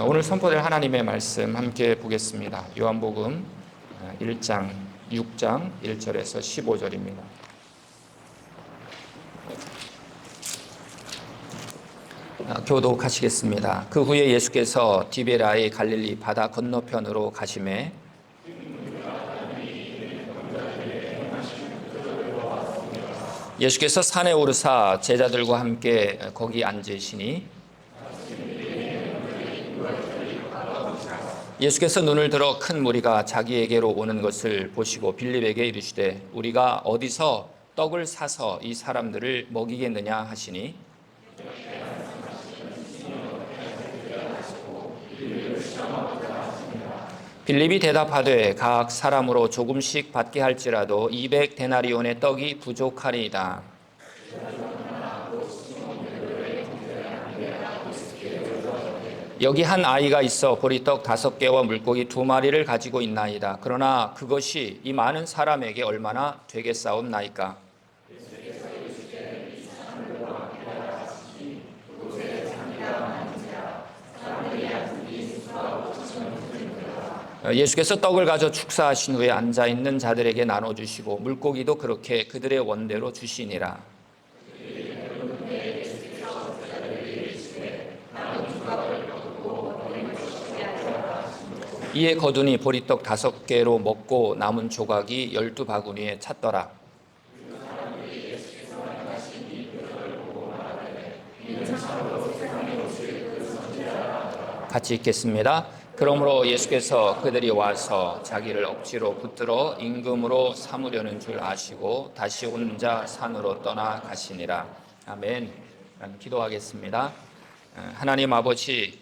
오늘 선포될 하나님의 말씀 함께 보겠습니다. 요한복음 1장 6장 1절에서 15절입니다. 교독하시겠습니다. 그 후에 예수께서 디베라의 갈릴리 바다 건너편으로 가시매 예수께서 산에 오르사 제자들과 함께 거기 앉으시니 예수께서 눈을 들어 큰 무리가 자기에게로 오는 것을 보시고 빌립에게 이르시되 우리가 어디서 떡을 사서 이 사람들을 먹이겠느냐 하시니 빌립이 대답하되 각 사람으로 조금씩 받게 할지라도 200데나리온의 떡이 부족하리이다. 여기 한 아이가 있어 보리떡 5개와 물고기 2마리를 가지고 있나이다. 그러나 그것이 이 많은 사람에게 얼마나 되겠사옵나이까. 예수께서 떡을 가져 축사하신 후에 앉아있는 자들에게 나눠주시고 물고기도 그렇게 그들의 원대로 주시니라. 이에 거두니 보리떡 5개로 먹고 남은 조각이 12바구니에 찼더라. 같이 읽겠습니다. 그러므로 예수께서 그들이 와서 자기를 억지로 붙들어 임금으로 삼으려는 줄 아시고 다시 혼자 산으로 떠나 가시니라. 아멘. 기도하겠습니다. 하나님 아버지,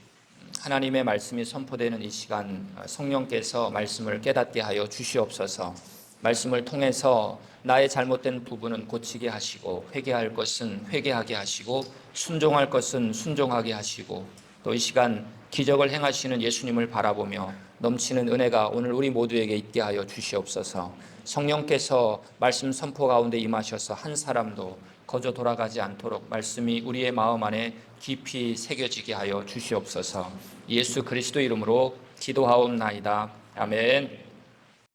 하나님의 말씀이 선포되는 이 시간 성령께서 말씀을 깨닫게 하여 주시옵소서. 말씀을 통해서 나의 잘못된 부분은 고치게 하시고 회개할 것은 회개하게 하시고 순종할 것은 순종하게 하시고 또 이 시간 기적을 행하시는 예수님을 바라보며 넘치는 은혜가 오늘 우리 모두에게 있게 하여 주시옵소서. 성령께서 말씀 선포 가운데 임하셔서 한 사람도 거저 돌아가지 않도록 말씀이 우리의 마음 안에 깊이 새겨지게 하여 주시옵소서. 예수 그리스도 이름으로 기도하옵나이다. 아멘.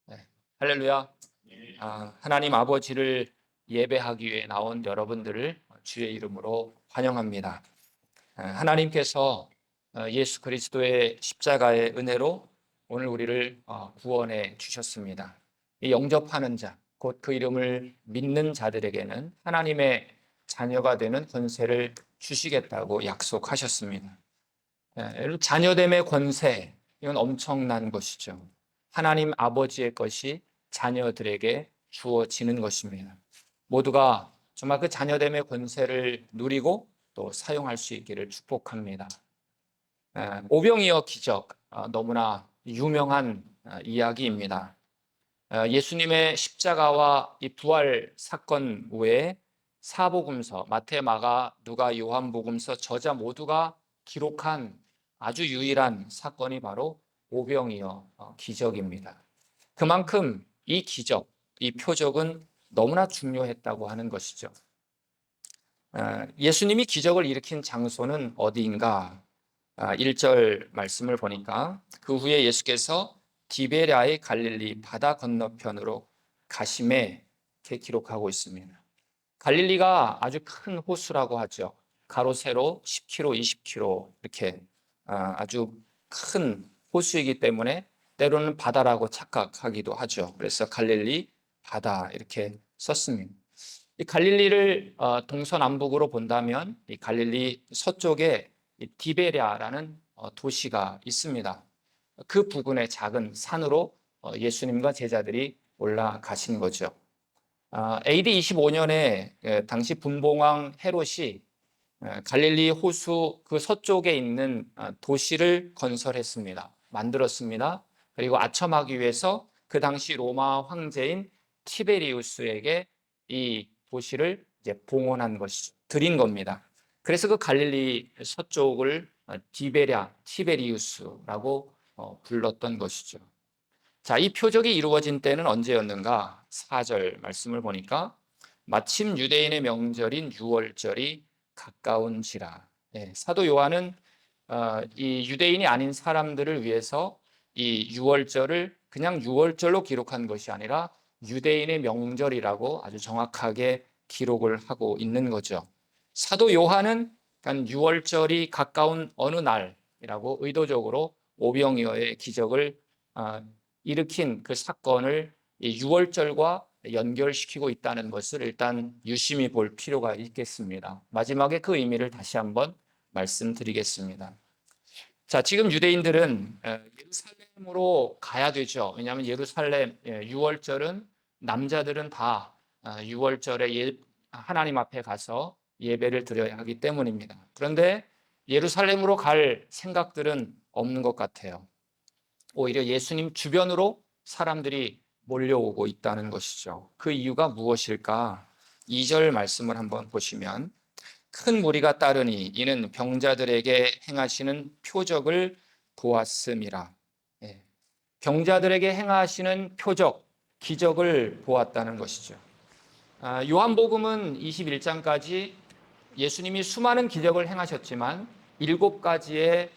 네. 할렐루야. 하나님 아버지를 예배하기 위해 나온 여러분들을 주의 이름으로 환영합니다. 하나님께서 예수 그리스도의 십자가의 은혜로 오늘 우리를 구원해 주셨습니다. 영접하는 자, 곧 그 이름을 믿는 자들에게는 하나님의 자녀가 되는 권세를 주시겠다고 약속하셨습니다. 여러분, 자녀됨의 권세, 이건 엄청난 것이죠. 하나님 아버지의 것이 자녀들에게 주어지는 것입니다. 모두가 정말 그 자녀됨의 권세를 누리고 또 사용할 수 있기를 축복합니다. 오병이어 기적, 너무나 유명한 이야기입니다. 예수님의 십자가와 이 부활 사건 외에 사복음서, 마태, 마가, 누가, 요한복음서 저자 모두가 기록한 아주 유일한 사건이 바로 오병이어 기적입니다. 그만큼 이 기적, 이 표적은 너무나 중요했다고 하는 것이죠. 예수님이 기적을 일으킨 장소는 어디인가? 1절 말씀을 보니까 그 후에 예수께서 디베랴의 갈릴리 바다 건너편으로 가심에 이렇게 기록하고 있습니다. 갈릴리가 아주 큰 호수라고 하죠. 가로 세로 10km, 20km 이렇게 아주 큰 호수이기 때문에 때로는 바다라고 착각하기도 하죠. 그래서 갈릴리 바다 이렇게 썼습니다. 이 갈릴리를 동서남북으로 본다면 이 갈릴리 서쪽에 디베랴라는 도시가 있습니다. 그 부근의 작은 산으로 예수님과 제자들이 올라가신 거죠. AD 25년에 당시 분봉왕 헤롯이 갈릴리 호수 그 서쪽에 있는 도시를 건설했습니다. 만들었습니다. 그리고 아첨하기 위해서 그 당시 로마 황제인 티베리우스에게 이 도시를 이제 봉헌한 것이죠. 드린 겁니다. 그래서 그 갈릴리 서쪽을 티베리우스라고 불렀던 것이죠. 자, 이 표적이 이루어진 때는 언제였는가? 4절 말씀을 보니까 마침 유대인의 명절인 유월절이 가까운지라. 사도 요한은 이 유대인이 아닌 사람들을 위해서 이 유월절을 그냥 유월절로 기록한 것이 아니라 유대인의 명절이라고 아주 정확하게 기록을 하고 있는 거죠. 사도 요한은 유월절이 가까운 어느 날이라고 의도적으로 오병이어의 기적을 일으킨 그 사건을 유월절과 연결시키고 있다는 것을 일단 유심히 볼 필요가 있겠습니다. 마지막에 그 의미를 다시 한번 말씀드리겠습니다. 자, 지금 유대인들은 예루살렘으로 가야 되죠. 왜냐하면 예루살렘 유월절은 남자들은 다 유월절에 하나님 앞에 가서 예배를 드려야 하기 때문입니다. 그런데 예루살렘으로 갈 생각들은 없는 것 같아요. 오히려 예수님 주변으로 사람들이 몰려오고 있다는 것이죠. 그 이유가 무엇일까? 2절 말씀을 한번 보시면 큰 무리가 따르니 이는 병자들에게 행하시는 표적을 보았음이라. 병자들에게 행하시는 표적, 기적을 보았다는 것이죠. 요한복음은 21장까지 예수님이 수많은 기적을 행하셨지만 7가지의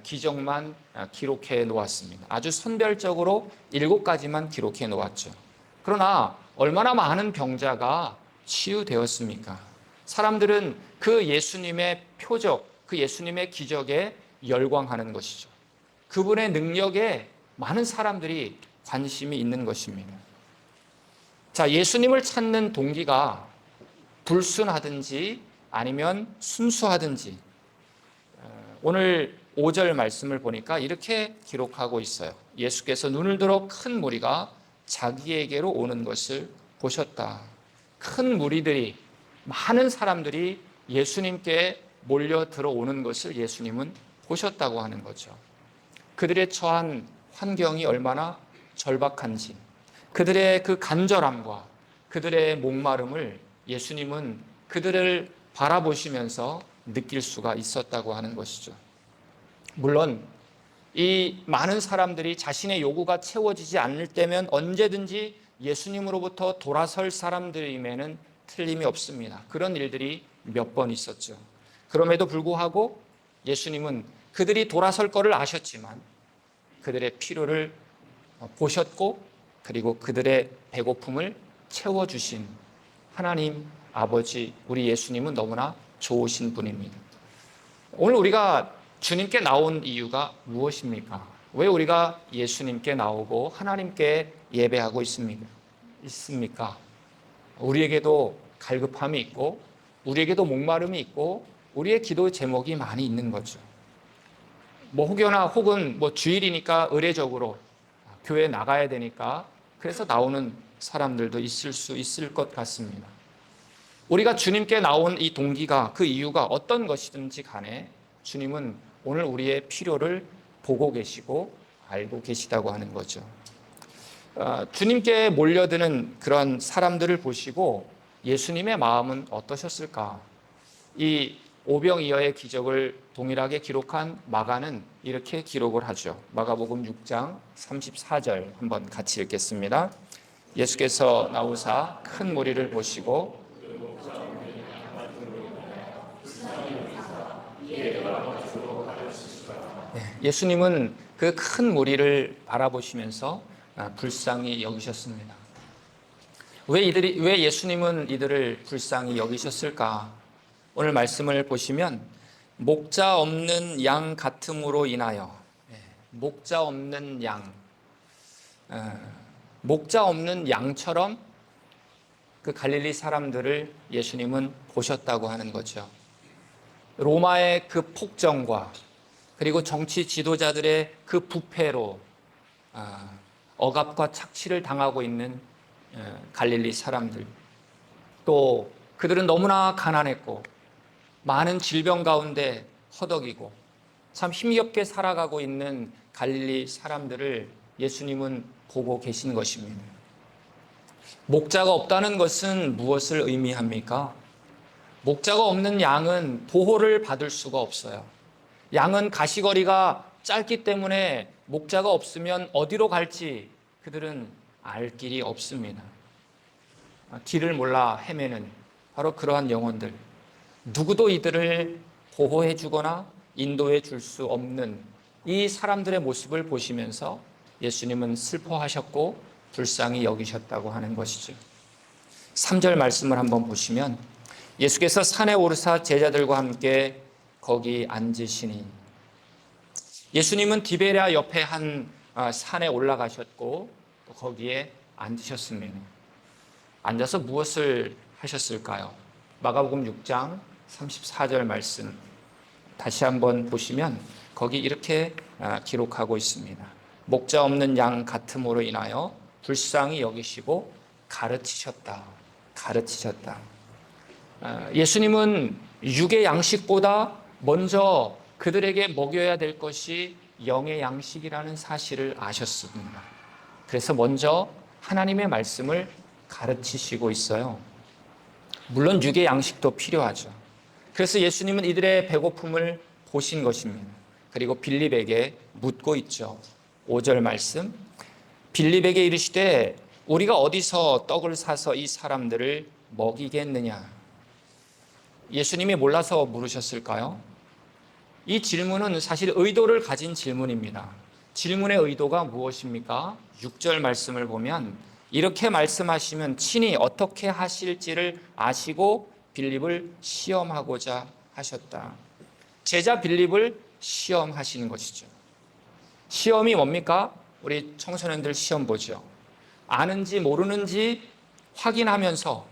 기적만 기록해 놓았습니다. 아주 선별적으로 7가지만 기록해 놓았죠. 그러나 얼마나 많은 병자가 치유되었습니까? 사람들은 그 예수님의 표적, 그 예수님의 기적에 열광하는 것이죠. 그분의 능력에 많은 사람들이 관심이 있는 것입니다. 자, 예수님을 찾는 동기가 불순하든지 아니면 순수하든지 오늘 5절 말씀을 보니까 이렇게 기록하고 있어요. 예수께서 눈을 들어 큰 무리가 자기에게로 오는 것을 보셨다. 큰 무리들이 많은 사람들이 예수님께 몰려 들어오는 것을 예수님은 보셨다고 하는 거죠. 그들의 처한 환경이 얼마나 절박한지, 그들의 그 간절함과 그들의 목마름을 예수님은 그들을 바라보시면서 느낄 수가 있었다고 하는 것이죠. 물론 이 많은 사람들이 자신의 요구가 채워지지 않을 때면 언제든지 예수님으로부터 돌아설 사람들임에는 틀림이 없습니다. 그런 일들이 몇 번 있었죠. 그럼에도 불구하고 예수님은 그들이 돌아설 것을 아셨지만 그들의 필요를 보셨고 그리고 그들의 배고픔을 채워주신 하나님 아버지 우리 예수님은 너무나 좋으신 분입니다. 오늘 우리가 주님께 나온 이유가 무엇입니까? 왜 우리가 예수님께 나오고 하나님께 예배하고 있습니까? 우리에게도 갈급함이 있고 우리에게도 목마름이 있고 우리의 기도 제목이 많이 있는 거죠. 혹여나 혹은 주일이니까 의례적으로 교회 나가야 되니까 그래서 나오는 사람들도 있을 수 있을 것 같습니다. 우리가 주님께 나온 이 동기가 그 이유가 어떤 것이든지 간에 주님은 오늘 우리의 필요를 보고 계시고 알고 계시다고 하는 거죠. 주님께 몰려드는 그런 사람들을 보시고 예수님의 마음은 어떠셨을까? 이 오병이어의 기적을 동일하게 기록한 마가는 이렇게 기록을 하죠. 마가복음 6장 34절 한번 같이 읽겠습니다. 예수께서 나오사 큰 무리를 보시고 예수님은 그 큰 무리를 바라보시면서 불쌍히 여기셨습니다. 왜 예수님은 이들을 불쌍히 여기셨을까? 오늘 말씀을 보시면 목자 없는 양 같음으로 인하여 목자 없는 양, 목자 없는 양처럼 그 갈릴리 사람들을 예수님은 보셨다고 하는 거죠. 로마의 그 폭정과 그리고 정치 지도자들의 그 부패로 억압과 착취를 당하고 있는 갈릴리 사람들, 또 그들은 너무나 가난했고 많은 질병 가운데 허덕이고 참 힘겹게 살아가고 있는 갈릴리 사람들을 예수님은 보고 계신 것입니다. 목자가 없다는 것은 무엇을 의미합니까? 목자가 없는 양은 보호를 받을 수가 없어요. 양은 가시거리가 짧기 때문에 목자가 없으면 어디로 갈지 그들은 알 길이 없습니다. 길을 몰라 헤매는 바로 그러한 영혼들. 누구도 이들을 보호해 주거나 인도해 줄 수 없는 이 사람들의 모습을 보시면서 예수님은 슬퍼하셨고 불쌍히 여기셨다고 하는 것이죠. 3절 말씀을 한번 보시면 예수께서 산에 오르사 제자들과 함께 거기 앉으시니, 예수님은 디베랴 옆에 한 산에 올라가셨고 또 거기에 앉으셨습니다. 앉아서 무엇을 하셨을까요? 마가복음 6장 34절 말씀 다시 한번 보시면 거기 이렇게 기록하고 있습니다. 목자 없는 양 같음으로 인하여 불쌍히 여기시고 가르치셨다. 가르치셨다. 예수님은 육의 양식보다 먼저 그들에게 먹여야 될 것이 영의 양식이라는 사실을 아셨습니다. 그래서 먼저 하나님의 말씀을 가르치시고 있어요. 물론 육의 양식도 필요하죠. 그래서 예수님은 이들의 배고픔을 보신 것입니다. 그리고 빌립에게 묻고 있죠. 5절 말씀, 빌립에게 이르시되 우리가 어디서 떡을 사서 이 사람들을 먹이겠느냐. 예수님이 몰라서 물으셨을까요? 이 질문은 사실 의도를 가진 질문입니다. 질문의 의도가 무엇입니까? 6절 말씀을 보면 이렇게 말씀하시면 친히 어떻게 하실지를 아시고 빌립을 시험하고자 하셨다. 제자 빌립을 시험하시는 것이죠. 시험이 뭡니까? 우리 청소년들 시험 보죠. 아는지 모르는지 확인하면서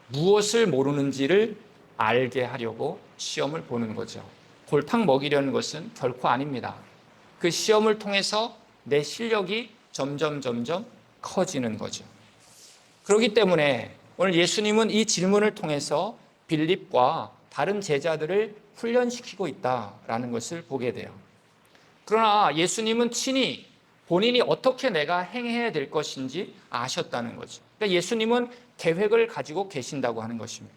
무엇을 모르는지를 알게 하려고 시험을 보는 거죠. 골탕 먹이려는 것은 결코 아닙니다. 그 시험을 통해서 내 실력이 점점 커지는 거죠. 그렇기 때문에 오늘 예수님은 이 질문을 통해서 빌립과 다른 제자들을 훈련시키고 있다라는 것을 보게 돼요. 그러나 예수님은 친히 본인이 어떻게 내가 행해야 될 것인지 아셨다는 거죠. 그러니까 예수님은 계획을 가지고 계신다고 하는 것입니다.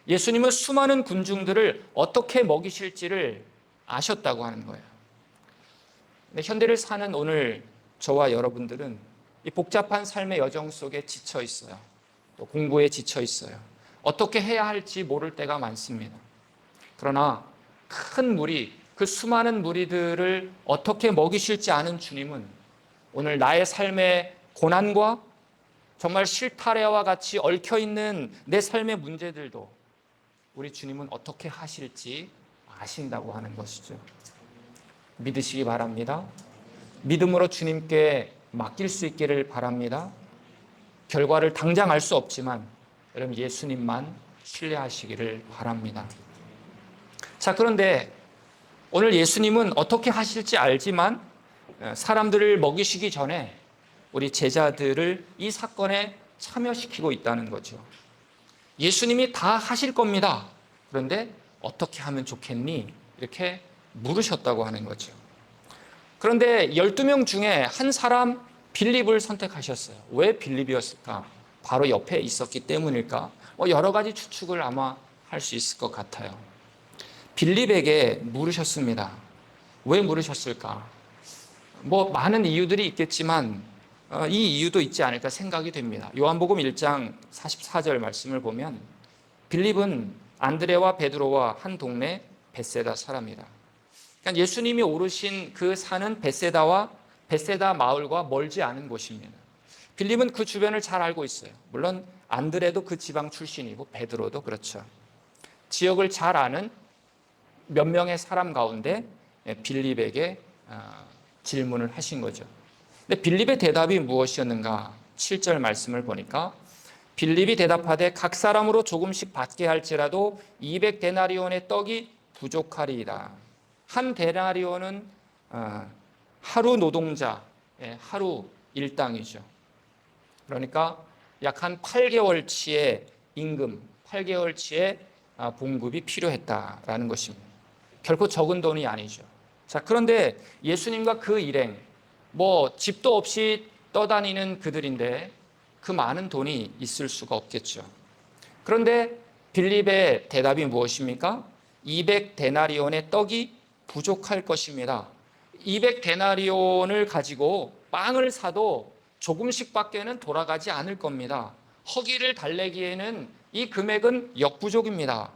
예수님은 수많은 군중들을 어떻게 먹이실지를 아셨다고 하는 거예요. 근데 현대를 사는 오늘 저와 여러분들은 이 복잡한 삶의 여정 속에 지쳐 있어요. 또 공부에 지쳐 있어요. 어떻게 해야 할지 모를 때가 많습니다. 그러나 큰 무리, 그 수많은 무리들을 어떻게 먹이실지 아는 주님은 오늘 나의 삶의 고난과 정말 실타래와 같이 얽혀있는 내 삶의 문제들도 우리 주님은 어떻게 하실지 아신다고 하는 것이죠. 믿으시기 바랍니다. 믿음으로 주님께 맡길 수 있기를 바랍니다. 결과를 당장 알 수 없지만 여러분 예수님만 신뢰하시기를 바랍니다. 자, 그런데 오늘 예수님은 어떻게 하실지 알지만 사람들을 먹이시기 전에 우리 제자들을 이 사건에 참여시키고 있다는 거죠. 예수님이 다 하실 겁니다. 그런데 어떻게 하면 좋겠니? 이렇게 물으셨다고 하는 거죠. 그런데 12명 중에 한 사람 빌립을 선택하셨어요. 왜 빌립이었을까? 바로 옆에 있었기 때문일까? 여러 가지 추측을 아마 할 수 있을 것 같아요. 빌립에게 물으셨습니다. 왜 물으셨을까? 많은 이유들이 있겠지만 이 이유도 있지 않을까 생각이 됩니다. 요한복음 1장 44절 말씀을 보면 빌립은 안드레와 베드로와 한 동네 벳세다 사람이다. 그러니까 예수님이 오르신 그 산은 벳세다 마을과 멀지 않은 곳입니다. 빌립은 그 주변을 잘 알고 있어요. 물론 안드레도 그 지방 출신이고 베드로도 그렇죠. 지역을 잘 아는 몇 명의 사람 가운데 빌립에게 질문을 하신 거죠. 근데 빌립의 대답이 무엇이었는가? 7절 말씀을 보니까 빌립이 대답하되 각 사람으로 조금씩 받게 할지라도 200데나리온의 떡이 부족하리이다. 한 데나리온은 하루 노동자, 하루 일당이죠. 그러니까 약 한 8개월치의 임금, 8개월치의 봉급이 필요했다라는 것입니다. 결코 적은 돈이 아니죠. 자, 그런데 예수님과 그 일행, 집도 없이 떠다니는 그들인데 그 많은 돈이 있을 수가 없겠죠. 그런데 빌립의 대답이 무엇입니까? 200데나리온의 떡이 부족할 것입니다. 200데나리온을 가지고 빵을 사도 조금씩밖에는 돌아가지 않을 겁니다. 허기를 달래기에는 이 금액은 역부족입니다.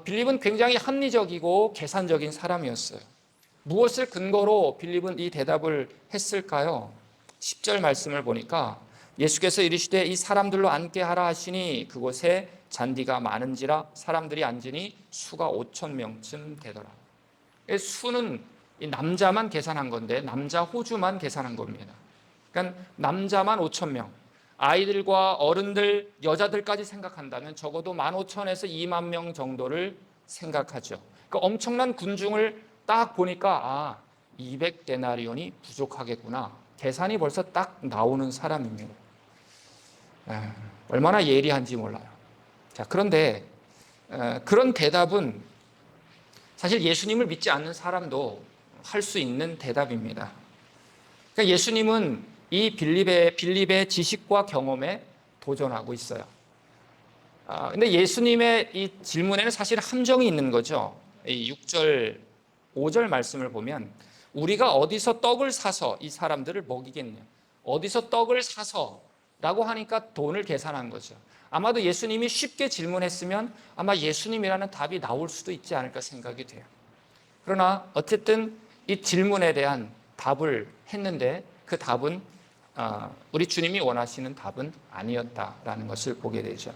빌립은 굉장히 합리적이고 계산적인 사람이었어요. 무엇을 근거로 빌립은 이 대답을 했을까요? 10절 말씀을 보니까 예수께서 이르시되 이 사람들로 앉게 하라 하시니 그곳에 잔디가 많은지라 사람들이 앉으니 수가 5천 명쯤 되더라. 수는 이 남자만 계산한 건데 남자 호주만 계산한 겁니다. 그러니까 남자만 5천 명, 아이들과 어른들, 여자들까지 생각한다면 적어도 15,000에서 2만 명 정도를 생각하죠. 그러니까 엄청난 군중을 딱 보니까 200데나리온이 부족하겠구나. 계산이 벌써 딱 나오는 사람입니다. 얼마나 예리한지 몰라요. 자, 그런데 그런 대답은 사실 예수님을 믿지 않는 사람도 할 수 있는 대답입니다. 그러니까 예수님은 이 빌립의 지식과 경험에 도전하고 있어요. 근데 예수님의 이 질문에는 사실 함정이 있는 거죠. 이 6절, 5절 말씀을 보면 우리가 어디서 떡을 사서 이 사람들을 먹이겠냐. 어디서 떡을 사서 라고 하니까 돈을 계산한 거죠. 아마도 예수님이 쉽게 질문했으면 아마 예수님이라는 답이 나올 수도 있지 않을까 생각이 돼요. 그러나 어쨌든 이 질문에 대한 답을 했는데 그 답은 우리 주님이 원하시는 답은 아니었다라는 것을 보게 되죠.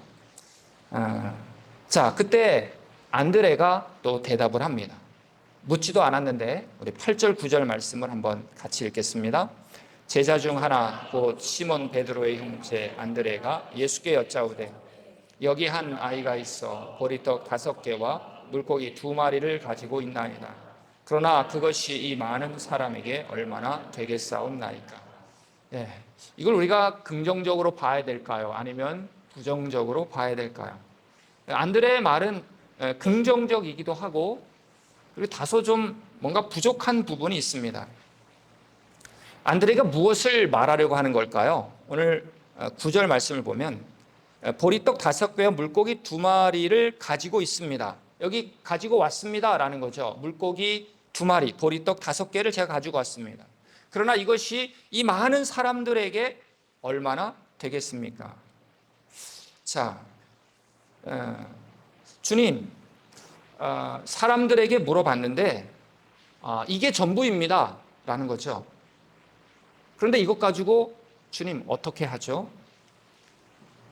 자, 그때 안드레가 또 대답을 합니다. 묻지도 않았는데 우리 8절 9절 말씀을 한번 같이 읽겠습니다. 제자 중 하나 곧 시몬 베드로의 형제 안드레가 예수께 여짜오되 여기 한 아이가 있어 보리떡 5개와 물고기 2마리를 가지고 있나이다. 그러나 그것이 이 많은 사람에게 얼마나 되겠사옵나이까. 이걸 우리가 긍정적으로 봐야 될까요? 아니면 부정적으로 봐야 될까요? 안드레의 말은 긍정적이기도 하고 그리고 다소 좀 뭔가 부족한 부분이 있습니다. 안드레가 무엇을 말하려고 하는 걸까요? 오늘 9절 말씀을 보면 보리떡 5개와 물고기 2마리를 가지고 있습니다. 여기 가지고 왔습니다라는 거죠. 물고기 2마리, 보리떡 5개를 제가 가지고 왔습니다. 그러나 이것이 이 많은 사람들에게 얼마나 되겠습니까? 자, 주님, 사람들에게 물어봤는데 이게 전부입니다 라는 거죠. 그런데 이것 가지고 주님 어떻게 하죠?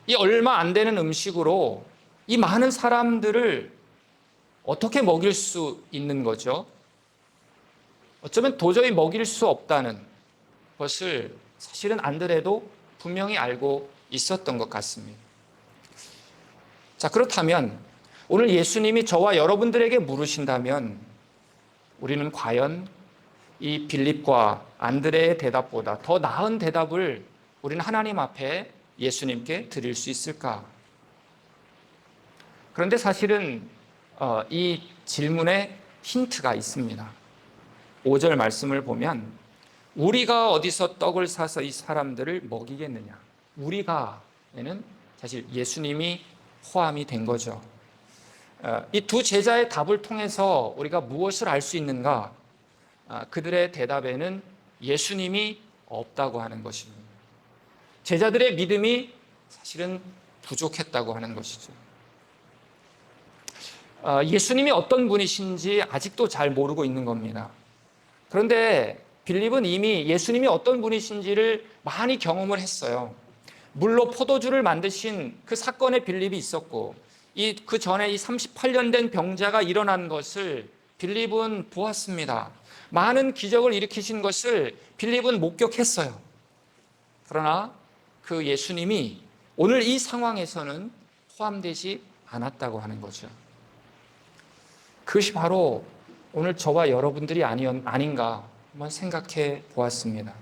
이 얼마 안 되는 음식으로 이 많은 사람들을 어떻게 먹일 수 있는 거죠? 어쩌면 도저히 먹일 수 없다는 것을 사실은 안드레도 분명히 알고 있었던 것 같습니다. 자, 그렇다면 오늘 예수님이 저와 여러분들에게 물으신다면 우리는 과연 이 빌립과 안드레의 대답보다 더 나은 대답을 우리는 하나님 앞에 예수님께 드릴 수 있을까? 그런데 사실은 이 질문에 힌트가 있습니다. 5절 말씀을 보면 우리가 어디서 떡을 사서 이 사람들을 먹이겠느냐. 우리가에는 사실 예수님이 포함이 된 거죠. 이 두 제자의 답을 통해서 우리가 무엇을 알 수 있는가? 그들의 대답에는 예수님이 없다고 하는 것입니다. 제자들의 믿음이 사실은 부족했다고 하는 것이죠. 예수님이 어떤 분이신지 아직도 잘 모르고 있는 겁니다. 그런데 빌립은 이미 예수님이 어떤 분이신지를 많이 경험을 했어요. 물로 포도주를 만드신 그 사건에 빌립이 있었고 그 전에 이 38년 된 병자가 일어난 것을 빌립은 보았습니다. 많은 기적을 일으키신 것을 빌립은 목격했어요. 그러나 그 예수님이 오늘 이 상황에서는 포함되지 않았다고 하는 거죠. 그것이 바로 오늘 저와 여러분들이 아닌가 한번 생각해 보았습니다.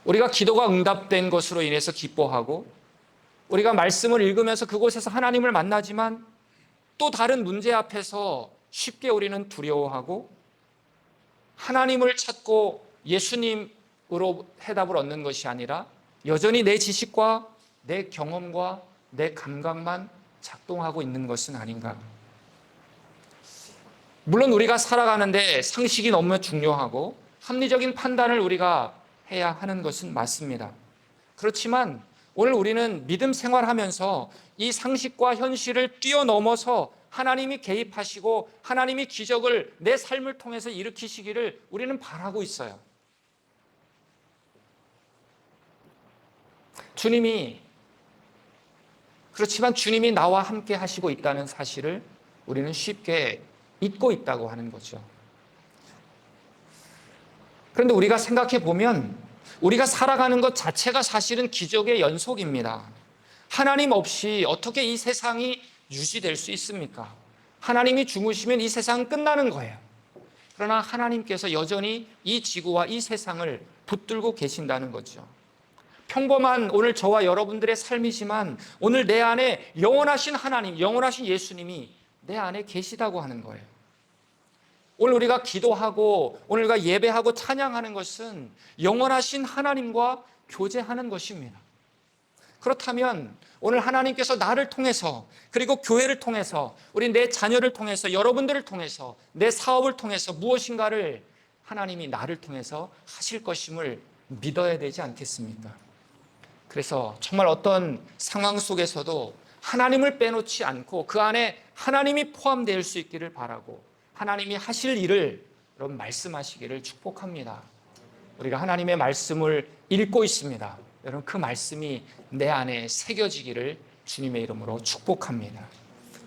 우리가 기도가 응답된 것으로 인해서 기뻐하고 우리가 말씀을 읽으면서 그곳에서 하나님을 만나지만 또 다른 문제 앞에서 쉽게 우리는 두려워하고 하나님을 찾고 예수님으로 해답을 얻는 것이 아니라 여전히 내 지식과 내 경험과 내 감각만 작동하고 있는 것은 아닌가. 물론 우리가 살아가는데 상식이 너무 중요하고 합리적인 판단을 우리가 해야 하는 것은 맞습니다. 그렇지만 오늘 우리는 믿음 생활하면서 이 상식과 현실을 뛰어넘어서 하나님이 개입하시고 하나님이 기적을 내 삶을 통해서 일으키시기를 우리는 바라고 있어요. 그렇지만 주님이 나와 함께 하시고 있다는 사실을 우리는 쉽게 잊고 있다고 하는 거죠. 그런데 우리가 생각해 보면 우리가 살아가는 것 자체가 사실은 기적의 연속입니다. 하나님 없이 어떻게 이 세상이 유지될 수 있습니까? 하나님이 주무시면 이 세상은 끝나는 거예요. 그러나 하나님께서 여전히 이 지구와 이 세상을 붙들고 계신다는 거죠. 평범한 오늘 저와 여러분들의 삶이지만 오늘 내 안에 영원하신 하나님, 영원하신 예수님이 내 안에 계시다고 하는 거예요. 오늘 우리가 기도하고 오늘 우리가 예배하고 찬양하는 것은 영원하신 하나님과 교제하는 것입니다. 그렇다면 오늘 하나님께서 나를 통해서 그리고 교회를 통해서 우리 내 자녀를 통해서 여러분들을 통해서 내 사업을 통해서 무엇인가를 하나님이 나를 통해서 하실 것임을 믿어야 되지 않겠습니까? 그래서 정말 어떤 상황 속에서도 하나님을 빼놓지 않고 그 안에 하나님이 포함될 수 있기를 바라고 하나님이 하실 일을 여러분 말씀하시기를 축복합니다. 우리가 하나님의 말씀을 읽고 있습니다. 여러분 그 말씀이 내 안에 새겨지기를 주님의 이름으로 축복합니다.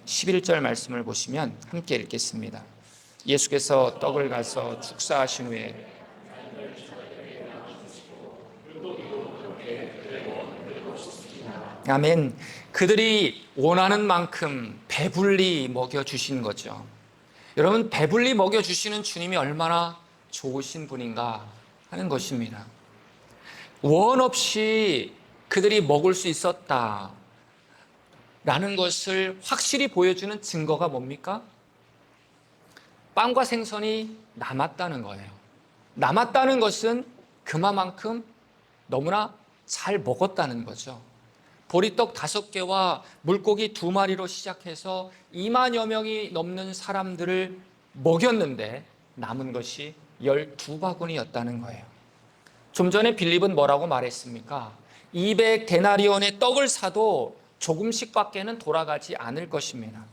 11절 말씀을 보시면 함께 읽겠습니다. 예수께서 떡을 가서 축사하신 후에 아멘. 그들이 원하는 만큼 배불리 먹여주신 거죠. 여러분 배불리 먹여주시는 주님이 얼마나 좋으신 분인가 하는 것입니다. 원 없이 그들이 먹을 수 있었다 라는 것을 확실히 보여주는 증거가 뭡니까? 빵과 생선이 남았다는 거예요. 남았다는 것은 그만큼 너무나 잘 먹었다는 거죠. 보리떡 5개와 물고기 2마리로 시작해서 2만여 명이 넘는 사람들을 먹였는데 남은 것이 12바구니였다는 거예요. 좀 전에 빌립은 뭐라고 말했습니까? 200데나리온의 떡을 사도 조금씩밖에는 돌아가지 않을 것입니다.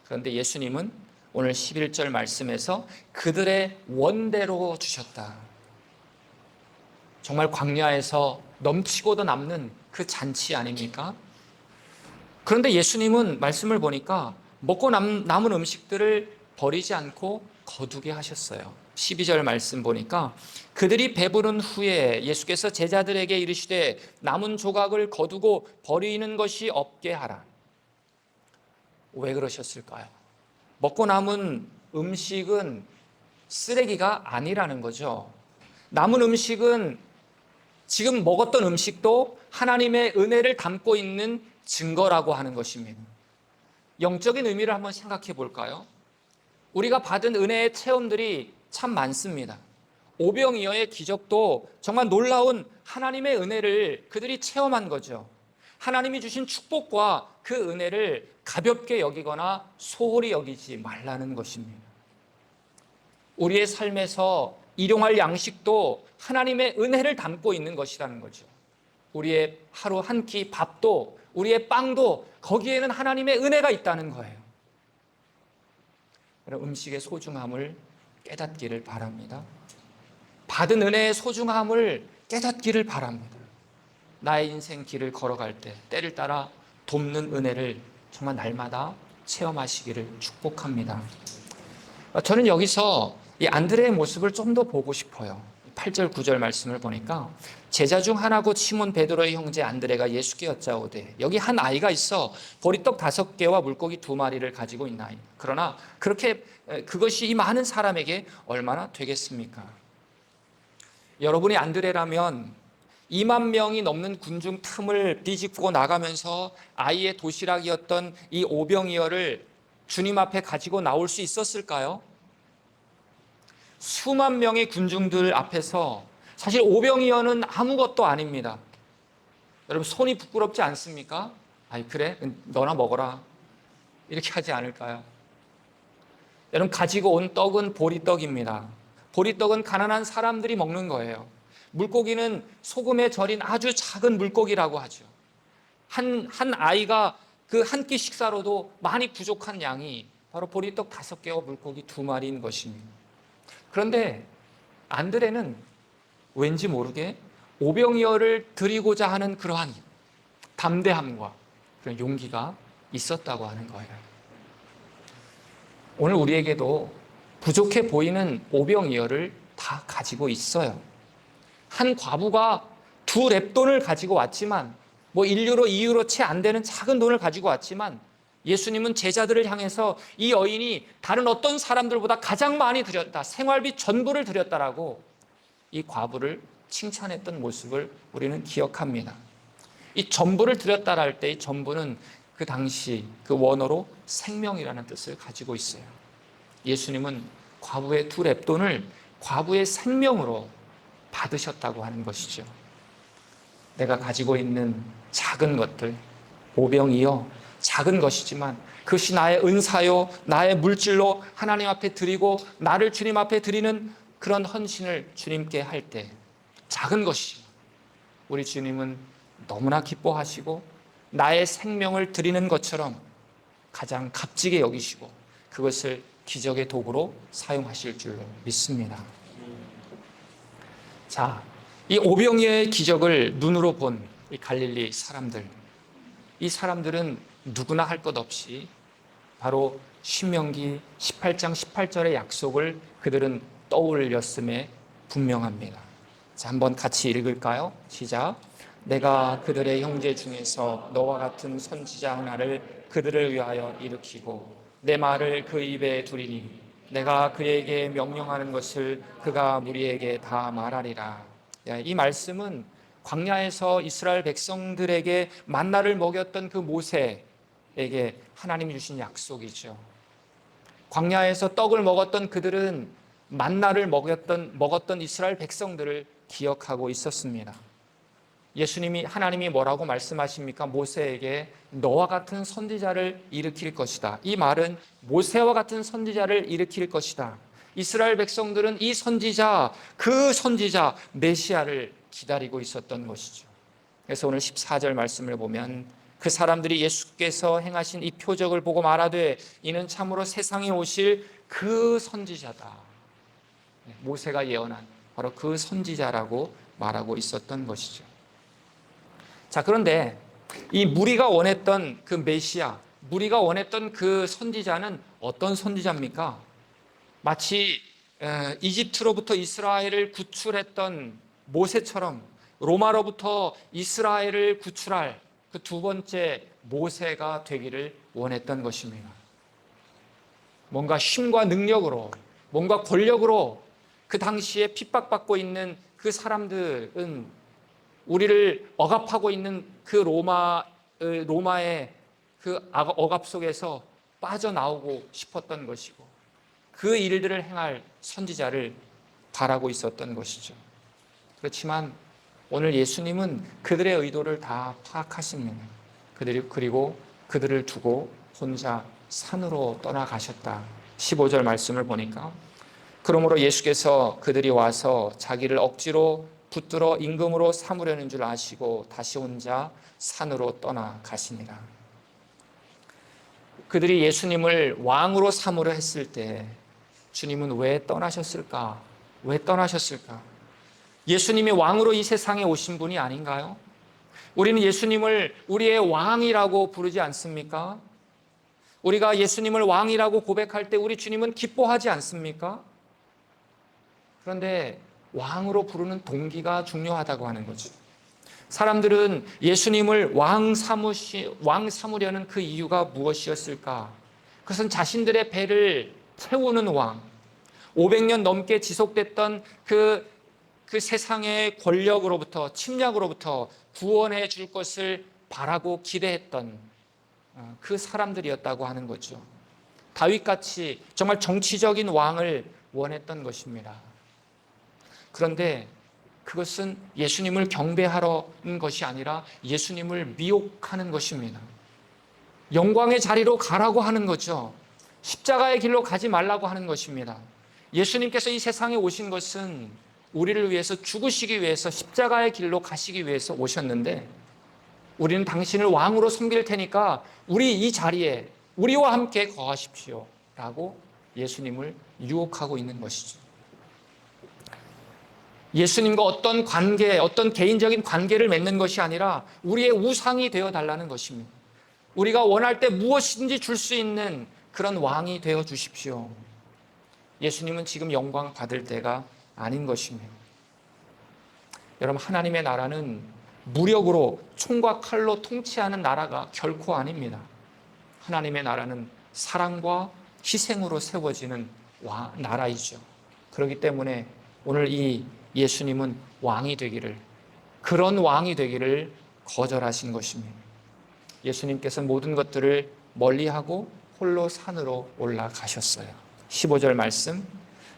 그런데 예수님은 오늘 11절 말씀에서 그들의 원대로 주셨다. 정말 광야에서 넘치고도 남는 그 잔치 아닙니까? 그런데 예수님은 말씀을 보니까 먹고 남은 음식들을 버리지 않고 거두게 하셨어요. 12절 말씀 보니까 그들이 배부른 후에 예수께서 제자들에게 이르시되 남은 조각을 거두고 버리는 것이 없게 하라. 왜 그러셨을까요? 먹고 남은 음식은 쓰레기가 아니라는 거죠. 남은 음식은 지금 먹었던 음식도 하나님의 은혜를 담고 있는 증거라고 하는 것입니다. 영적인 의미를 한번 생각해 볼까요? 우리가 받은 은혜의 체험들이 참 많습니다. 오병이어의 기적도 정말 놀라운 하나님의 은혜를 그들이 체험한 거죠. 하나님이 주신 축복과 그 은혜를 가볍게 여기거나 소홀히 여기지 말라는 것입니다. 우리의 삶에서 일용할 양식도 하나님의 은혜를 담고 있는 것이라는 거죠. 우리의 하루 한 끼 밥도 우리의 빵도 거기에는 하나님의 은혜가 있다는 거예요. 음식의 소중함을 깨닫기를 바랍니다. 받은 은혜의 소중함을 깨닫기를 바랍니다. 나의 인생 길을 걸어갈 때 때를 따라 돕는 은혜를 정말 날마다 체험하시기를 축복합니다. 저는 여기서 이 안드레의 모습을 좀 더 보고 싶어요. 8절 9절 말씀을 보니까 제자 중 하나고 시몬 베드로의 형제 안드레가 예수께 여짜오되 여기 한 아이가 있어 보리떡 5개와 물고기 2마리를 가지고 있는 아이. 그러나 그것이 이 많은 사람에게 얼마나 되겠습니까? 여러분이 안드레라면 2만 명이 넘는 군중 틈을 뒤집고 나가면서 아이의 도시락이었던 이 오병이어를 주님 앞에 가지고 나올 수 있었을까요? 수만 명의 군중들 앞에서 사실 오병이어는 아무것도 아닙니다. 여러분 손이 부끄럽지 않습니까? 아이 그래? 너나 먹어라. 이렇게 하지 않을까요? 여러분 가지고 온 떡은 보리떡입니다. 보리떡은 가난한 사람들이 먹는 거예요. 물고기는 소금에 절인 아주 작은 물고기라고 하죠. 한 아이가 그 한 끼 식사로도 많이 부족한 양이 바로 보리떡 5개와 물고기 2마리인 것입니다. 그런데 안드레는 왠지 모르게 오병이어를 드리고자 하는 그러한 담대함과 그런 용기가 있었다고 하는 거예요. 오늘 우리에게도 부족해 보이는 오병이어를 다 가지고 있어요. 한 과부가 2렙돈을 가지고 왔지만, 1유로, 2유로 채 안 되는 작은 돈을 가지고 왔지만, 예수님은 제자들을 향해서 이 여인이 다른 어떤 사람들보다 가장 많이 드렸다, 생활비 전부를 드렸다라고 이 과부를 칭찬했던 모습을 우리는 기억합니다. 이 전부를 드렸다라 할 때 이 전부는 그 당시 그 원어로 생명이라는 뜻을 가지고 있어요. 예수님은 과부의 2렙돈을 과부의 생명으로 받으셨다고 하는 것이죠. 내가 가지고 있는 작은 것들, 오병이어 작은 것이지만 그것이 나의 은사요, 나의 물질로 하나님 앞에 드리고 나를 주님 앞에 드리는 그런 헌신을 주님께 할 때 작은 것이지만 우리 주님은 너무나 기뻐하시고 나의 생명을 드리는 것처럼 가장 값지게 여기시고 그것을 기적의 도구로 사용하실 줄로 믿습니다. 자, 이 오병이어의 기적을 눈으로 본 이 갈릴리 사람들, 이 사람들은 누구나 할 것 없이 바로 신명기 18장 18절의 약속을 그들은 떠올렸음에 분명합니다. 자, 한번 같이 읽을까요? 시작. 내가 그들의 형제 중에서 너와 같은 선지자 하나를 그들을 위하여 일으키고 내 말을 그 입에 두리니 내가 그에게 명령하는 것을 그가 무리에게 다 말하리라. 이 말씀은 광야에서 이스라엘 백성들에게 만나를 먹였던 그 모세에게 하나님이 주신 약속이죠. 광야에서 떡을 먹었던 그들은 만나를 먹었던 이스라엘 백성들을 기억하고 있었습니다. 예수님이, 하나님이 뭐라고 말씀하십니까? 모세에게 너와 같은 선지자를 일으킬 것이다. 이 말은 모세와 같은 선지자를 일으킬 것이다. 이스라엘 백성들은 이 선지자, 그 선지자 메시아를 기다리고 있었던 것이죠. 그래서 오늘 14절 말씀을 보면 그 사람들이 예수께서 행하신 이 표적을 보고 말하되 이는 참으로 세상에 오실 그 선지자다. 모세가 예언한 바로 그 선지자라고 말하고 있었던 것이죠. 자, 그런데 이 무리가 원했던 그 메시아, 무리가 원했던 그 선지자는 어떤 선지자입니까? 마치 이집트로부터 이스라엘을 구출했던 모세처럼 로마로부터 이스라엘을 구출할 그 2번째 모세가 되기를 원했던 것입니다. 뭔가 힘과 능력으로, 뭔가 권력으로 그 당시에 핍박받고 있는 그 사람들은 우리를 억압하고 있는 그 로마의 그 억압 속에서 빠져나오고 싶었던 것이고 그 일들을 행할 선지자를 바라고 있었던 것이죠. 그렇지만 오늘 예수님은 그들의 의도를 다 파악하십니다. 그리고 그들을 두고 혼자 산으로 떠나가셨다. 15절 말씀을 보니까 그러므로 예수께서 그들이 와서 자기를 억지로 붙들어 임금으로 삼으려는 줄 아시고 다시 혼자 산으로 떠나가시니라. 그들이 예수님을 왕으로 삼으려 했을 때 주님은 왜 떠나셨을까? 왜 떠나셨을까? 예수님이 왕으로 이 세상에 오신 분이 아닌가요? 우리는 예수님을 우리의 왕이라고 부르지 않습니까? 우리가 예수님을 왕이라고 고백할 때 우리 주님은 기뻐하지 않습니까? 그런데 왕으로 부르는 동기가 중요하다고 하는 거죠. 사람들은 예수님을 왕 삼으려는 그 이유가 무엇이었을까? 그것은 자신들의 배를 채우는 왕, 500년 넘게 지속됐던 그 세상의 권력으로부터, 침략으로부터 구원해 줄 것을 바라고 기대했던 그 사람들이었다고 하는 거죠. 다윗같이 정말 정치적인 왕을 원했던 것입니다. 그런데 그것은 예수님을 경배하려는 것이 아니라 예수님을 미혹하는 것입니다. 영광의 자리로 가라고 하는 거죠. 십자가의 길로 가지 말라고 하는 것입니다. 예수님께서 이 세상에 오신 것은 우리를 위해서 죽으시기 위해서 십자가의 길로 가시기 위해서 오셨는데 우리는 당신을 왕으로 섬길 테니까 우리 이 자리에 우리와 함께 거하십시오. 라고 예수님을 유혹하고 있는 것이죠. 예수님과 어떤 관계, 어떤 개인적인 관계를 맺는 것이 아니라 우리의 우상이 되어 달라는 것입니다. 우리가 원할 때 무엇이든지 줄 수 있는 그런 왕이 되어 주십시오. 예수님은 지금 영광 받을 때가 아닌 것입니다. 여러분, 하나님의 나라는 무력으로 총과 칼로 통치하는 나라가 결코 아닙니다. 하나님의 나라는 사랑과 희생으로 세워지는 나라이죠. 그렇기 때문에 오늘 이 예수님은 왕이 되기를, 그런 왕이 되기를 거절하신 것입니다. 예수님께서 모든 것들을 멀리하고 홀로 산으로 올라가셨어요. 15절 말씀,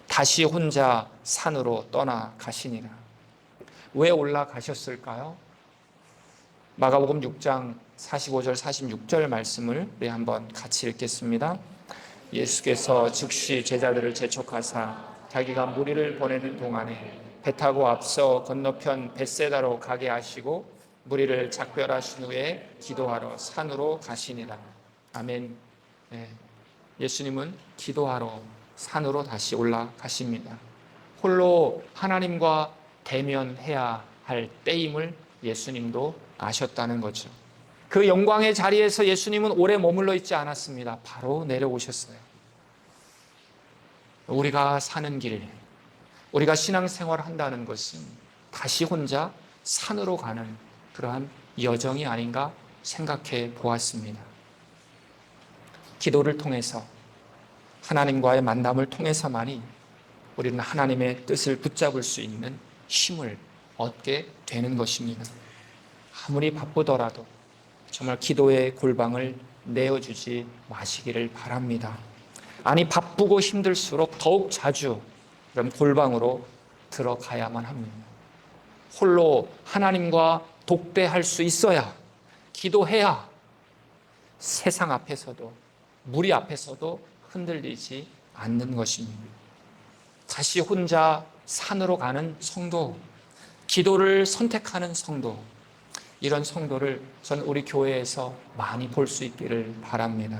다시 혼자 산으로 떠나가시니라. 왜 올라가셨을까요? 마가복음 6장 45절 46절 말씀을 우리 한번 같이 읽겠습니다. 예수께서 즉시 제자들을 재촉하사 자기가 무리를 보내는 동안에 배 타고 앞서 건너편 벳세다로 가게 하시고 무리를 작별하신 후에 기도하러 산으로 가시니라. 아멘. 예수님은 기도하러 산으로 다시 올라가십니다. 홀로 하나님과 대면해야 할 때임을 예수님도 아셨다는 거죠. 그 영광의 자리에서 예수님은 오래 머물러 있지 않았습니다. 바로 내려오셨어요. 우리가 사는 길, 우리가 신앙생활을 한다는 것은 다시 혼자 산으로 가는 그러한 여정이 아닌가 생각해 보았습니다. 기도를 통해서, 하나님과의 만남을 통해서만이 우리는 하나님의 뜻을 붙잡을 수 있는 힘을 얻게 되는 것입니다. 아무리 바쁘더라도 정말 기도의 골방을 내어주지 마시기를 바랍니다. 아니, 바쁘고 힘들수록 더욱 자주 그런 골방으로 들어가야만 합니다. 홀로 하나님과 독대할 수 있어야, 기도해야 세상 앞에서도 무리 앞에서도 흔들리지 않는 것입니다. 다시 혼자 산으로 가는 성도, 기도를 선택하는 성도, 이런 성도를 저는 우리 교회에서 많이 볼 수 있기를 바랍니다.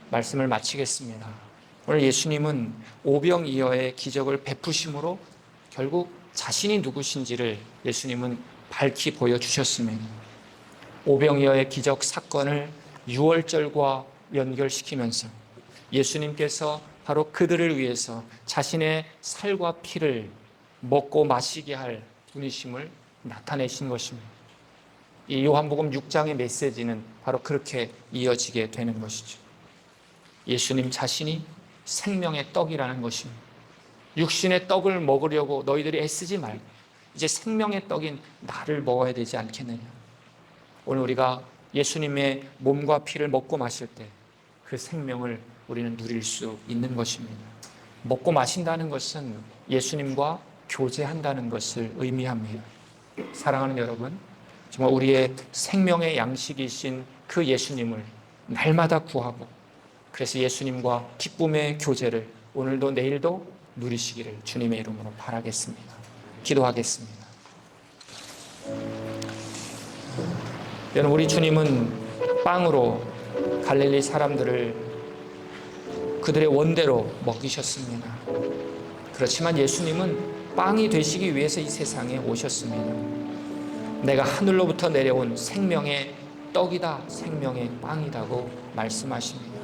말씀을 마치겠습니다. 오늘 예수님은 오병이어의 기적을 베푸심으로 결국 자신이 누구신지를 예수님은 밝히 보여주셨습니다. 오병이어의 기적 사건을 유월절과 연결시키면서 예수님께서 바로 그들을 위해서 자신의 살과 피를 먹고 마시게 할 분이심을 나타내신 것입니다. 이 요한복음 6장의 메시지는 바로 그렇게 이어지게 되는 것이죠. 예수님 자신이 생명의 떡이라는 것입니다. 육신의 떡을 먹으려고 너희들이 애쓰지 말고 이제 생명의 떡인 나를 먹어야 되지 않겠느냐. 오늘 우리가 예수님의 몸과 피를 먹고 마실 때 그 생명을 우리는 누릴 수 있는 것입니다. 먹고 마신다는 것은 예수님과 교제한다는 것을 의미합니다. 사랑하는 여러분, 정말 우리의 생명의 양식이신 그 예수님을 날마다 구하고, 그래서 예수님과 기쁨의 교제를 오늘도 내일도 누리시기를 주님의 이름으로 바라겠습니다. 기도하겠습니다. 여러분, 우리 주님은 빵으로 갈릴리 사람들을 그들의 원대로 먹이셨습니다. 그렇지만 예수님은 빵이 되시기 위해서 이 세상에 오셨습니다. 내가 하늘로부터 내려온 생명의 떡이다, 생명의 빵이다고 말씀하십니다.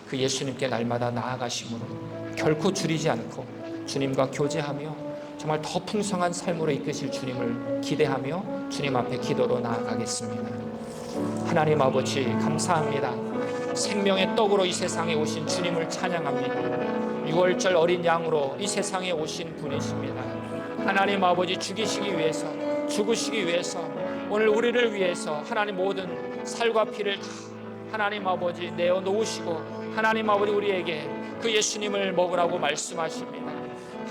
그 예수님께 날마다 나아가심으로 결코 줄이지 않고 주님과 교제하며 정말 더 풍성한 삶으로 이끄실 주님을 기대하며 주님 앞에 기도로 나아가겠습니다. 하나님 아버지, 감사합니다. 생명의 떡으로 이 세상에 오신 주님을 찬양합니다. 유월절 어린 양으로 이 세상에 오신 분이십니다. 하나님 아버지, 죽이시기 위해서, 죽으시기 위해서, 오늘 우리를 위해서 하나님 모든 살과 피를 다 하나님 아버지 내어놓으시고 하나님 아버지 우리에게 그 예수님을 먹으라고 말씀하십니다.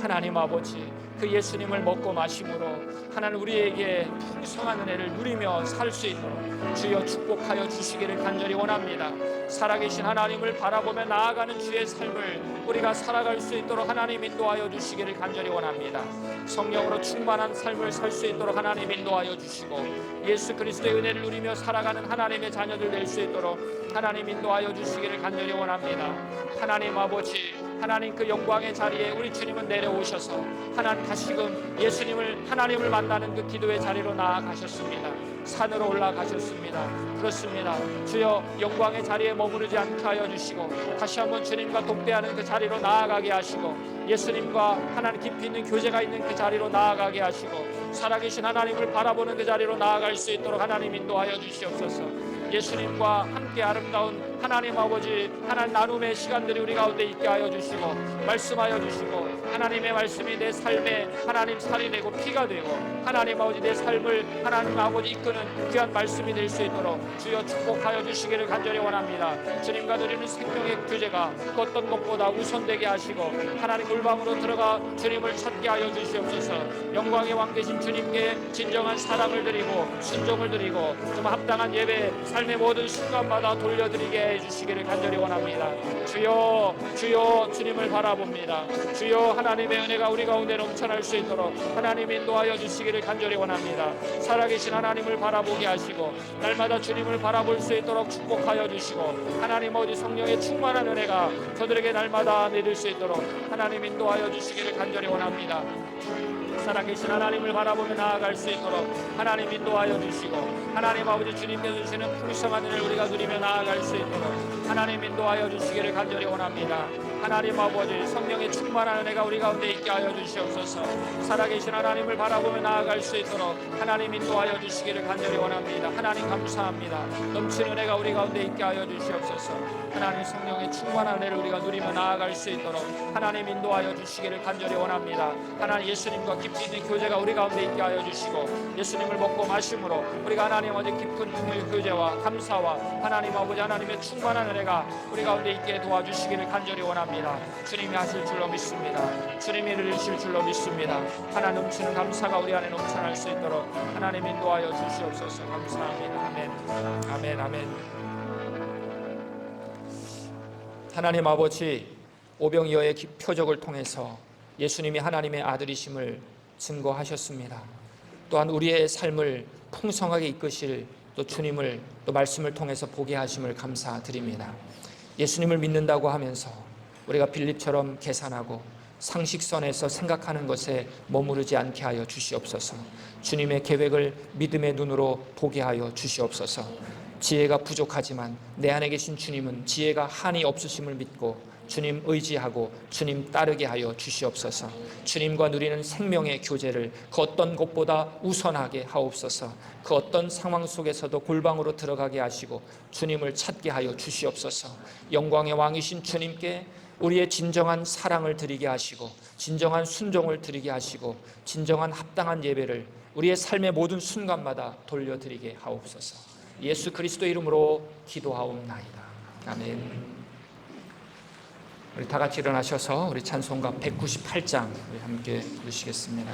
하나님 아버지, 그 예수님을 먹고 마심으로 하나님 우리에게 풍성한 은혜를 누리며 살 수 있도록 주여 축복하여 주시기를 간절히 원합니다. 살아계신 하나님을 바라보며 나아가는 주의 삶을 우리가 살아갈 수 있도록 하나님 인도하여 주시기를 간절히 원합니다. 성령으로 충만한 삶을 살 수 있도록 하나님 인도하여 주시고 예수 그리스도의 은혜를 누리며 살아가는 하나님의 자녀들 될 수 있도록 하나님 인도하여 주시기를 간절히 원합니다. 하나님 아버지, 하나님 그 영광의 자리에 우리 주님은 내려오셔서 하나님 다시금 예수님을 하나님을 만나는 그 기도의 자리로 나아가셨습니다. 산으로 올라가셨습니다. 그렇습니다. 주여 영광의 자리에 머무르지 않게 하여 주시고 다시 한번 주님과 독대하는 그 자리로 나아가게 하시고 예수님과 하나님 깊이 있는 교제가 있는 그 자리로 나아가게 하시고 살아계신 하나님을 바라보는 그 자리로 나아갈 수 있도록 하나님 인도하여 주시옵소서. 예수님과 함께 아름다운 하나님 아버지 하나님 나눔의 시간들이 우리 가운데 있게 하여 주시고 말씀하여 주시고 하나님의 말씀이 내 삶에 하나님 살이 되고 피가 되고 하나님 아버지 내 삶을 하나님 아버지 이끄는 귀한 말씀이 될 수 있도록 주여 축복하여 주시기를 간절히 원합니다. 주님과 드리는 생명의 교제가 그 어떤 것보다 우선되게 하시고 하나님 골방으로 들어가 주님을 찾게 하여 주시옵소서. 영광의 왕 되신 주님께 진정한 사랑을 드리고 순종을 드리고 좀 합당한 예배 삶의 모든 순간마다 돌려드리게 해주시기를 간절히 원합니다. 주여 주여 주님을 바라봅니다. 주여 하나님의 은혜가 우리 가운데 넘쳐날 수 있도록 하나님 인도하여 주시기를 간절히 원합니다. 살아계신 하나님을 바라보게 하시고 날마다 주님을 바라볼 수 있도록 축복하여 주시고 하나님 어디 성령의 충만한 은혜가 저들에게 날마다 내릴 수 있도록 하나님 인도하여 주시기를 간절히 원합니다. 살아계신 하나님을 바라보며 나아갈 수 있도록 하나님 인도하여 주시고 하나님 아버지 주님께서 주시는 풍성한 은혜를 우리가 누리며 나아갈 수 있도록 하나님 인도하여 주시기를 간절히 원합니다. 하나님 아버지 성령의 충만한 은혜가 우리 가운데 있게 하여 주시옵소서. 살아계신 하나님을 바라보며 나아갈 수 있도록 하나님 인도하여 주시기를 간절히 원합니다. 하나님 감사합니다. 넘치는 은혜가 우리 가운데 있게 하여 주시옵소서. 하나님 성령의 충만한 은혜를 우리가 누리며 나아갈 수 있도록 하나님 인도하여 주시기를 간절히 원합니다. 하나님 예수님과 깊이 있는 교제가 우리 가운데 있게 하여 주시고 예수님을 먹고 마심으로 우리가 하나님 아버지 깊은 교제와 감사와 하나님 아버지 하나님의 충만한 은혜가 우리 가운데 있게 도와주시기를 간절히 원합니다. 주님이 하실 줄로 믿습니다. 주님이 이루실 줄로 믿습니다. 하나님 넘치는 감사가 우리 안에 넘쳐날 수 있도록 하나님 인도하여 주시옵소서. 감사합니다. 아멘. 아멘. 아멘. 하나님 아버지 오병이어의 표적을 통해서 예수님이 하나님의 아들이심을 증거하셨습니다. 또한 우리의 삶을 풍성하게 이끄실 또 주님을 또 말씀을 통해서 보게 하심을 감사드립니다. 예수님을 믿는다고 하면서 우리가 빌립처럼 계산하고 상식선에서 생각하는 것에 머무르지 않게 하여 주시옵소서. 주님의 계획을 믿음의 눈으로 보게 하여 주시옵소서. 지혜가 부족하지만 내 안에 계신 주님은 지혜가 한이 없으심을 믿고 주님 의지하고 주님 따르게 하여 주시옵소서. 주님과 누리는 생명의 교제를 그 어떤 것보다 우선하게 하옵소서. 그 어떤 상황 속에서도 골방으로 들어가게 하시고 주님을 찾게 하여 주시옵소서. 영광의 왕이신 주님께 우리의 진정한 사랑을 드리게 하시고 진정한 순종을 드리게 하시고 진정한 합당한 예배를 우리의 삶의 모든 순간마다 돌려드리게 하옵소서. 예수 그리스도 이름으로 기도하옵나이다. 아멘. 우리 다 같이 일어나셔서 우리 찬송가 198장 우리 함께 부르시겠습니다.